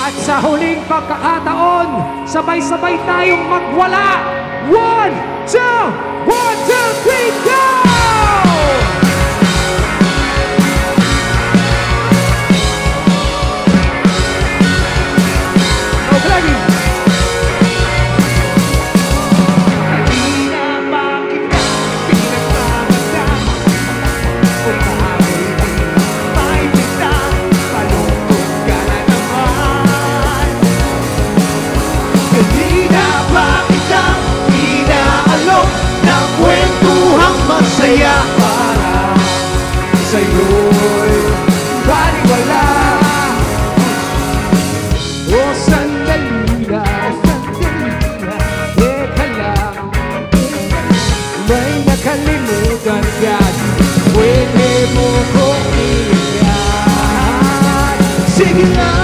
At sa huling pagkakataon, sabay-sabay tayong magwala. 1, 2, 3, go! No vlogging! Masaya para sa'yo'y baliwala. O sandali lang, teka lang, may nakalimutan ka. Pwede mo kong iyan. Sige na.